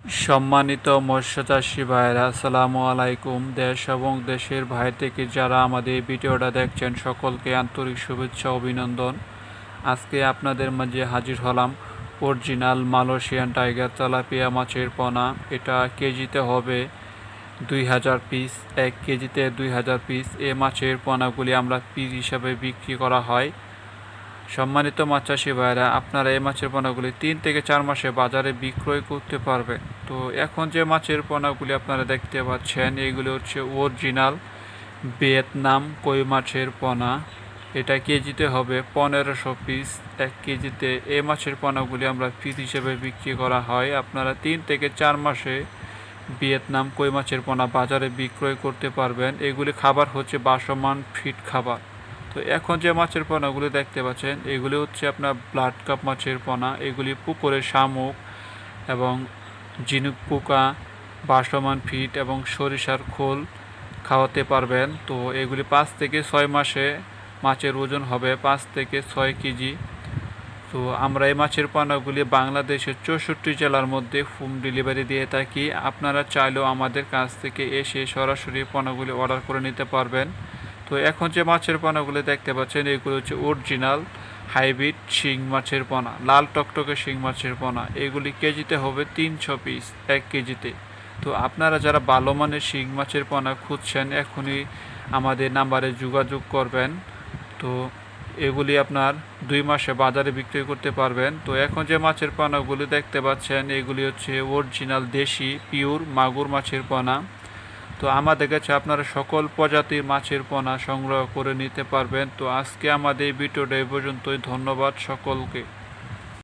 সম্মানিত মৎস্যচাষী ভাইরা, আসসালামু আলাইকুম। দেশ এবং দেশের বাইরে থেকে যারা আমাদের এই ভিডিওটা দেখছেন সকলকে আন্তরিক শুভেচ্ছা অভিনন্দন। আজকে আপনাদের মাঝে হাজির হলাম অরিজিনাল মালয়েশিয়ান টাইগার তেলাপিয়া মাছের পোনা। এটা কেজিতে হবে 2000 পিস, 1 কেজিতে 2000 পিস। এই মাছের পোনাগুলি আমরা পিস হিসাবে বিক্রি করা হয়। সম্মানিত মাছ চাষি ভাইরা, আপনারা এই মাছের পোনাগুলি 3 থেকে 4 মাসে বাজারে বিক্রয় করতে পারবেন। তো এখন যে মাছের পোনাগুলি আপনারা দেখতে পাচ্ছেন এগুলি হচ্ছে অরিজিনাল ভিয়েতনাম কই মাছের পোনা। এটা কেজিতে হবে 1500 পিস, 1 কেজিতে। এই মাছের পোনাগুলি আমরা পিস হিসেবে বিক্রি করা হয়। আপনারা 3 থেকে 4 মাসে ভিয়েতনাম কই মাছের পোনা বাজারে বিক্রয় করতে পারবেন। এগুলি খাবার হচ্ছে বাসমান ফিড খাবার। তো এখন যে মাছের পোনাগুলি দেখতে পাচ্ছেন এগুলি হচ্ছে আপনার ব্লাড কাপ মাছের পোনা। এগুলি পুকুরের শামুক এবং ঝিনুক পোকা, বাসমান ফিড এবং সরিষার খোল খাওয়াতে পারবেন। তো এগুলি 5 থেকে 6 মাসে মাছের ওজন হবে 5 থেকে 6 কেজি। তো আমরা এই মাছের পোনাগুলি বাংলাদেশের 64 জেলার মধ্যে হোম ডেলিভারি দিয়ে থাকি। আপনারা চাইলেও আমাদের কাছ থেকে এসে সরাসরি পোনাগুলি অর্ডার করে নিতে পারবেন। তো এখন যে মাছের পোনাগুলি দেখতে পাচ্ছেন এগুলো হচ্ছে অরিজিনাল হাইব্রিড শিং মাছের পোনা, লাল টকটকে শিং মাছের পোনা। এগুলি কেজিতে হবে 300 পিস, 1 কেজিতে। তো আপনারা যারা ভালো মানের শিং মাছের পোনা খুঁজছেন এখনই আমাদের নাম্বারে যোগাযোগ করবেন। তো এগুলি আপনার 2 মাসে বাজারে বিক্রি করতে পারবেন। তো এখন যে মাছের পোনাগুলি দেখতে পাচ্ছেন এগুলি হচ্ছে অরিজিনাল দেশি পিওর মাগুর মাছের পোনা। তো আমাদের কাছে আপনারা সকল প্রজাতির মাছের পোনা সংগ্রহ করে নিতে পারবেন। তো আজকে আমাদের এই ভিডিওটা এই পর্যন্তই। ধন্যবাদ সকলকে।